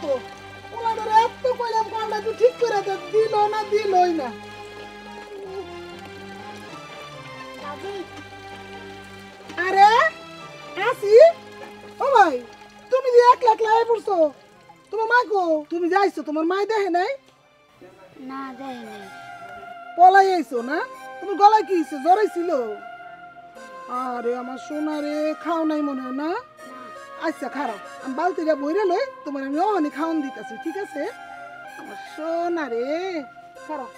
তো ওনাদের এত কইলাম কলটা তুই ঠিক করে দে, দিলই না। আরে আসি ও ভাই, তুমি যে একলা একলা আই পড়ছো, তোমার মা গো, তুমি যাইছো তোমার মা দেখে নাই? না দেয় নাই। পলাই আইছো না? তোমার গলায় কি হইছে, জ্বর আইছিল? আরে আমার সোনা রে, খাও নাই মনে হয় না? আচ্ছা খারাপ, আমি বালতিটা বইরে লই, তোমার আমি অহনি খাওন দিতেছি, ঠিক আছে? আমার সোনা রে, খারাপ।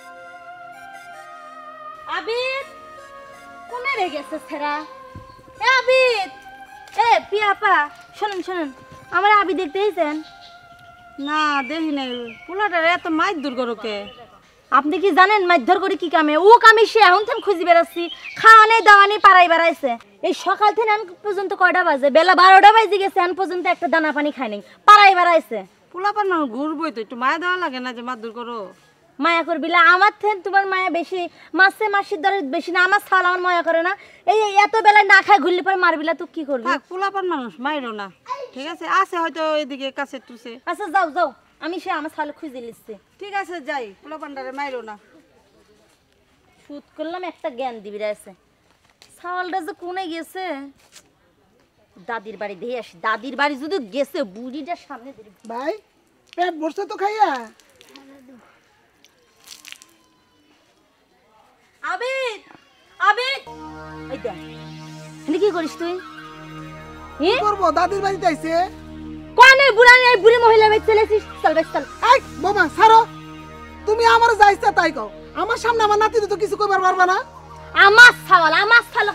আবিদ কোনে রে গেছে ছেড়া? এ আবিদ, এ পিয়াপা, শুনুন শুনুন, আমার আবিদ দেখতে এসেছেন? না দেখি নাই, পোলাটার এত মাইর দূর করোকে। আপনি কি জানেন মারধর করে কি কামে? ও কামে সে এখন থেকে খুঁজি বেড়াচ্ছি, খাওয়া নেই দাওয়া নেই, পাড়াই বেড়াইছে। এই সকাল থেকে এখন পর্যন্ত কয়টা বাজে? বেলা 12টা বাজে গেছে, এখন পর্যন্ত একটা দানা পানি খায় নাই, পাড়াই বেড়াইছে। পোলাপান মানুষ ঘুরবই তো, একটু মায়া দেওয়া লাগে না যে মার দূর করো? মায়া করবিলা আমার থেন তোমার মায়া বেশি, মাসির দরে বেশি না, আমার ছাল আমার মায়া করে না। এই এত বেলায় না খায় ঘুরলে পরে মারবিলা তো কি করবি? থাক, পোলাপান মানুষ মাইরো না, ঠিক আছে? আছে হয়তো এদিকে কাছে টুসে। আচ্ছা যাও যাও, আমি সে আমার ছালে খুঁজে লিখছি। ঠিক আছে যাই, পোলাপানটারে মাইরো না। শুট করলাম একটা জ্ঞান দিবি আছে, ছাওয়ালটা যে কোনে গেছে, দাদির বাড়ি দিয়ে আসি। দাদির বাড়ি যদি গেছে, বুড়িটার সামনে দিবি। ভাই পেট ভরছে তো খাইয়া? আবিদ, আবিদ, এই দেখ, এনে কি করিস তুই? কি করবো, দাদির বাড়িতে আইছে। কোনে বুড়া নেই, বুড়ি মহিলা বেচ চলেছিস? চল বেচ চল। এই বোমা ছাড়ো, তুমি আমার যা ইচ্ছা তাই কও, আমার সামনে আমার নাতি তো কিছু কইবার পারবা না। আমার ছাওয়াল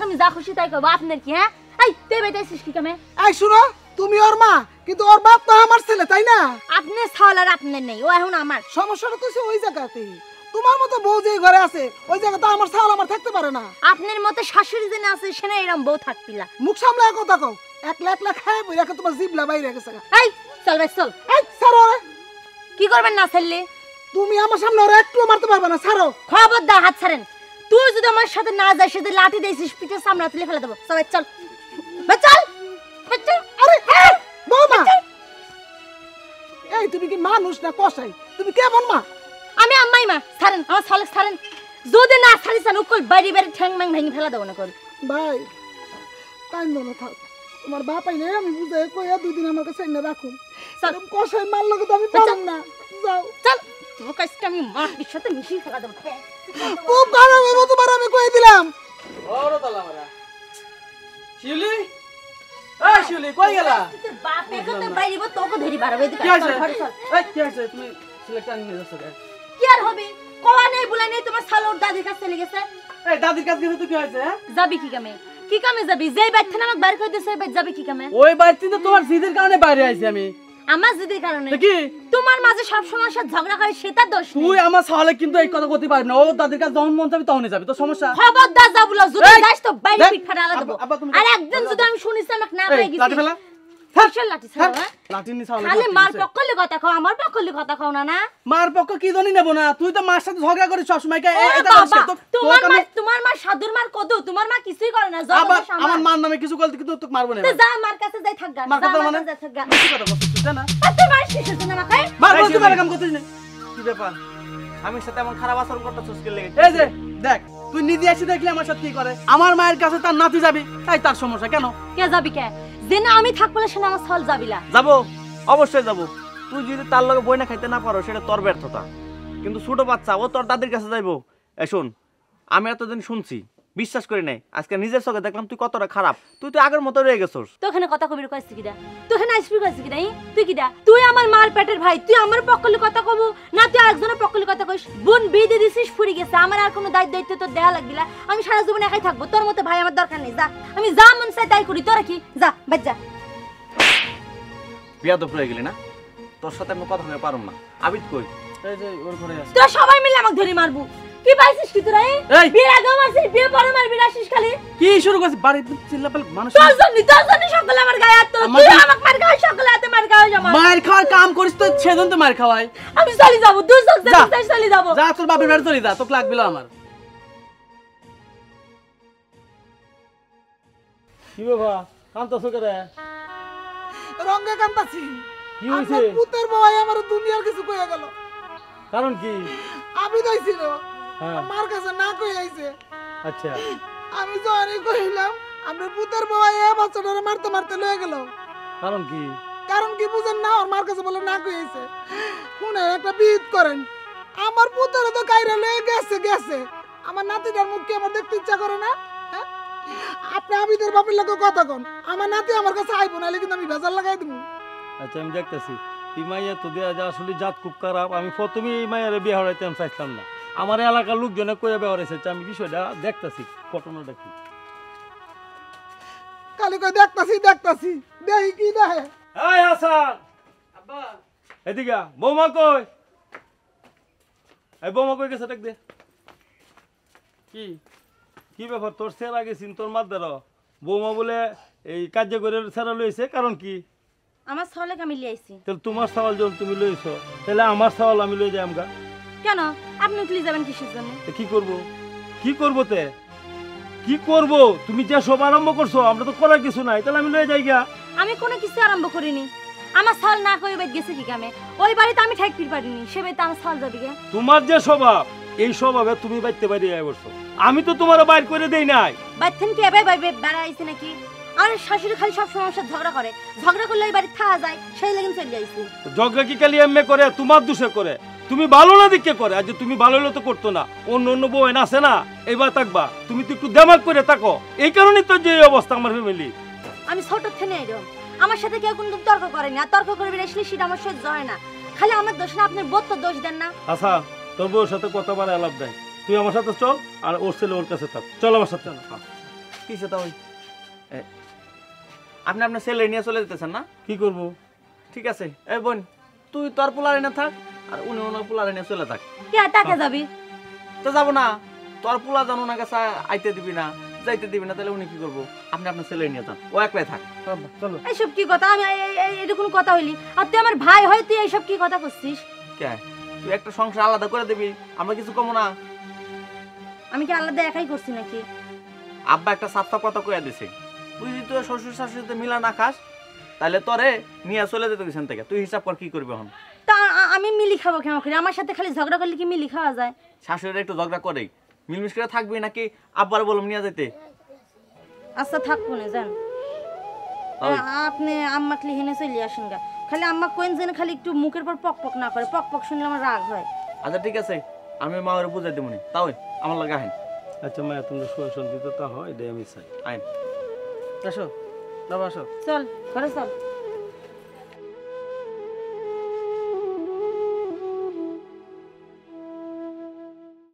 আমি যা খুশি তাই করবো, আপনার কি? হ্যাঁ এই তুই বেটাইছিস কি কামে? এই শুনো, তুমি ওর মা, কিন্তু ওর বাপ তো আমার ছেলে, তাই না? আপনার ছাওয়াল আর আপনার নেই, ও এখন আমার। সমস্যাটা তো ওই জায়গাতে, তোমার মতো বউ যে ঘরে আছে ওই জায়গাতে আমার ছাওয়াল আমার থাকতে পারে না। আপনার মতো শাশুড়ি যেন আছে সেনা এরকম বউ থাকপিলা। মুখ সামলায় কথা কও, একলা একলা খায় বই রেখে তোমার জিভলা বাইরে গেছে। এই চল বেচ চল। এই ছাড়ো রে, কি করবেন না ছাড়লে? তুমি আমার সামনে ওরা একটু মারতে পারবে না, ছাড়ো। খবরদার হাত ছাড়েন। তুই যদি আমার সাথে না যাস, যদি লাঠি দিয়েছিস পিঠে সামনে তুলে ফেলে দেবো। সবাই চল চল। আরে বৌমা, এই তুমি কি মানুষ না কসাই? তুমি কেমন মা? আমি আম্মাই মা। ছাড়েন আমার ছালে ছাড়েন, যদি না ছাড়িস উকল বাড়ি বাড়ি ঠ্যাং ম্যাং ভেঙে ফেলা দেবো না করি। ভাই কান্দো না, থাক, তোমার বাপ আইলে আমি বুঝাই কইয়া 2 দিন আমার কাছে এনে রাখুন। চল কসাই মারলে তো আমি পারলাম না, যাও চল, তোর কাছটা আমি মাটির সাথে মিশিয়ে ফেলা দেবো। খুব খারাপ হবে তোমার, আমি কই দিলাম। ওরে তালা মারা শিউলি, এই শিউলি কই গেলা? তোর বাপ এখানে বাইরিব তোকে ধরি বাড়াবে। কি হইছে? এই কি হইছে? তুমি সিলেক্ট নিয়ে যাচ্ছ কেন? কি আর হবে? কোয়া নেই বুলা নেই, তোমার শালোর দাদির কাছে চলে গেছে। এই দাদির কাছে গেছে তো কি হইছে? যাবি কি কামে? কি কামে যাবি? যেই বাইর থেকে আমাকে বাইর করে দিছে, ওই বাইর যাবি কি কামে? ওই বাড়িতে তো তোমার জিদের কারণে বাইরে আইছি আমি। আমার জিদের কারণে? তো কি? তোমার মাঝে সব সময় সাথে ঝগড়া করে সেটা দোষ নেই। তুই আমার সালে কিন্তু এই কথা করতে পারবি না। ও দাদির কাছে যখন মন চাবি তখনই যাবি, তো সমস্যা? খবরদার যা বলো, যদি যাস তো বাইরে পিঠ ফাটা আলা দেবো। আব্বা, তুমি আর একদিন যদি আমি শুনিস আমাকে না পেয়ে গেছি, লাঠি ফেলা, কিসের লাঠি ছাড়ো? হ্যাঁ? লাঠি নি সালে খালি মার পক্ষলে কথা খাও, আমার পক্ষলে কথা খাও না। না মার পক্ষ কি জানি নেব না, তুই তো মার সাথে ঝগড়া করিস সব সময়। তোমার মা সাধুর মার কদু, তোমার মা কিছুই করে না। আবার আমার মার নামে কিছু বলতে কিন্তু তোকে মারবো না। যা মার কাছে যাই থাকগা, মার কাছে মানে যাই থাকগা। কি কথা বলছিস জানা? তুই মার শিশু না আমাকে মার বলতে পারে কাম করছিস না। কি ব্যাপার? আমি সাথে এমন খারাপ আচরণ করতেছস কি লেগে? এই যে দেখ, তুই নিজে এসে দেখলি আমার সাথে কি করে। আমার মায়ের কাছে তার নাতি যাবি, তাই তার সমস্যা কেন? কে যাবি কে? যে না আমি থাকবলে সে না আমার ছল যাবিলা। যাবো, অবশ্যই যাবো। তুই যদি তার লগে বই না খাইতে না পারো সেটা তোর ব্যর্থতা, কিন্তু ছোট বাচ্চা ও তোর দাদির কাছে যাইবো। শোন, আমি এতদিন শুনছি, বিশ্বাস করি নাই, আজকে নিজের চোখে দেখলাম তুই কতটা খারাপ। তুই তো আগের মতো রয়ে গেছস। তো এখানে কথা কবির কইছিস কিডা? তুই এখানে আসবি কইছিস কিডা? তুই কিডা? তুই আমার মার পেটের ভাই, তুই আমার পক্ষলে কথা কব না তুই আরেকজনের পক্ষলে কথা কইস? বোন বিয়ে দিছিস, ফুরি গেছে, আমার আর কোনো দায়িত্ব তোর দেয়া লাগবিলা। আমি সারা জীবন একাই থাকবো, তোর মতো ভাই আমার দরকার নেই। যা, আমি যা মন চাই তাই করি, তোরা কি? যা বাদ যা। বিয়াদব হয়ে গেলি না, তোর সাথে আমি কথা বলতে পারুম না। আবিদ কই? এই যে ওর ঘরে আছে। তোরা সবাই মিলে আমাকে ধরে মারবো। কি পাইছিস কি তোরা? এই! বিয়ের আগে মারছিস, বিয়ে পরে মারবি না আসিস খালি। কি শুরু করছিস? বাড়ি চিল্লাপাল মানুষ। তোর জন্য সকলে আমার গায়ে হাত তোলে। তুই আমাকে মার খাওয়াই, সকলে হাতে মার খাওয়াই আমার। মার খাওয়ার কাম করিস তো, সেদিন তো মার খাওয়াই। আমি চলে যাবো, দুই চোখ দেখে চলে যাবো। যা তোর বাপের বাড়ি চলে যা, তোকে লাগবিল আমার। কি বাবা কান্তছ করে? রঙে কান্দাছি। কি হয়েছে? আপনার পুতের বাবাই আমার দুনিয়ার কিছু কইয়া গেল। কারণ কি? আমি যাইছিল হ্যাঁ। আমার কাছে না কই আইছে। আচ্ছা আমি যখনই কইলাম আপনার পুতের বাবাই বাচ্চাটারে মারতে মারতে লয়ে গেল। কারণ কি? কারণ কি বুঝেন না? ওর মার কাছে বলে না কই আইছে। শুনে একটা বিদ করেন, আমার পুতের তো কাইরা লয়ে গেছে গেছে, আমার নাতিটার মুখ কি আমার দেখতে ইচ্ছা করে না? হ্যাঁ? আপনি আবিদের বাপের লোক কথা কন, আমার নাতি আমার কাছে আইব না, কিন্তু আমি ভেজাল লাগাই দিব। আচ্ছা আমি দেখতেছি এই মাইয়া তো দেয়া যা আসলে জাত খুব খারাপ। আমি প্রথমে এই মাইয়ারে বিয়ে হরাইতে আমি চাইছিলাম না। আমার এলাকার লোকজনে কয়ে বিয়ে হরাইছে। আমি বিষয়টা দেখতেছি ঘটনাটা কি। খালি কই দেখতাছি দেখতাছি, দেখি কি দেখে। এই হাসান আব্বা এদিকে আ। বৌমা কই? এই বৌমা কই গেছে? দেখ দে। কি কি ব্যাপার? তোর সেরা গেছিন তোর মাদ্দার বৌমা বলে এই কার্য করে সেরা লইছে। কারণ কি? আমার ছলে আমি লিয়ে আইছি। তাহলে তোমার সওয়াল যখন তুমি লইছো তাহলে আমার সওয়াল আমি লই যাই আমগা। কেন আপনি উঠলি যাবেন কিসের জন্য? কি করব? কি করব তে? কি করব? তুমি যে সব আরম্ভ করছো আমরা তো করার কিছু নাই, তাহলে আমি লই যাই গা। আমি কোনো কিছু আরম্ভ করিনি। আমার ছল না কই বাইত গেছে কি কামে? ওই বাড়িতে আমি ঠাইক পারিনি, সে বাড়িতে আমার ছল যাবে গে। তোমার যে স্বভাব এই স্বভাবে তুমি বাইতে পারি বলছো। আমি তো তোমার বাইর করে দেই নাই। বাইতেন কি এবার বাইবে বেড়াইছে নাকি? আমার শাশুড়ি খালি সব সময় আমার সাথে ঝগড়া করে, ঝগড়া করলে ওই বাড়ি থাকা যায়, সেই লেগে চলে আইছি। ঝগড়া কি খালি এমএ করে? তোমার দোষে করে। তুমি ভালো না দিকে করে। আজ তুমি ভালো হলে তো করতো না। অন্য অন্য বউ আছে না, এবার থাকবা। তুমি তো একটু দেমাগ করে থাকো। এই কারণেই তো যে এই অবস্থা আমার ফ্যামিলি। আমি ছোট থেকে এরকম, আমার সাথে কেউ কোনো তর্ক করেনি, আর তর্ক করবে আসলে সেটা আমার সহ্য হয় না। খালি আমার দোষ না, আপনার বোধ তো দোষ দেন না। আচ্ছা তোর বউর সাথে কথা বলা লাভ নাই। তুই আমার সাথে চল, আর ওর ছেলে ওর কাছে থাক। চল আমার সাথে। কিসে তা ওই আপনি আপনার ছেলে নিয়ে চলে যেতেছেন না? কি করব? ঠিক আছে এই বোন, তুই তোর পোলারে না থাক, আর উনি ওনার পোলারে নিয়ে চলে থাক। কে তাকে যাবি? তো যাবো না, তোর পোলা জানো না কাছে আইতে দিবি না, যাইতে দিবি না, তাহলে উনি কি করবো? আপনি আপনার ছেলে নিয়ে যান, ও একলাই থাক। চলো। এইসব কি কথা? আমি এটা কোনো কথা হইলি? আর তুই আমার ভাই হয়, তুই এইসব কি কথা করছিস? কে তুই একটা সংসার আলাদা করে দিবি, আমরা কিছু কমো না? আমি কি আলাদা একাই করছি নাকি? আব্বা একটা সাফ সাফ কথা কইয়া দিছে, তুই যদি তোর শ্বশুর শাশুড়িতে মিলা না খাস তাহলে তোরে নিয়ে চলে যেতে গেছেন থেকে। তুই হিসাব কর কি করবি এখন। তা আমি মিলি খাবো কেমন করে? আমার সাথে খালি ঝগড়া করলে কি মিলি খাওয়া যায়? শাশুড়িরা একটু ঝগড়া করেই, মিলমিশ করে থাকবি নাকি আব্বার বলম নিয়ে যেতে? আচ্ছা থাকবো না যান। ওই। আপনি আম্মা খালি হেনে চলে আসেন গা। খালি আম্মা কোয়েন যেন খালি একটু মুখের পর পক পক না করে, পক পক শুনলে আমার রাগ হয়। আচ্ছা ঠিক আছে, আমি মায়ের বুঝাই দেবনি, তাও আমার লাগে আহেন। আচ্ছা মায়া তোমরা শান্তিতে তা হয়, এটাই আমি চাই। আইন আসো বাবা আসো। চল ঘরে চল।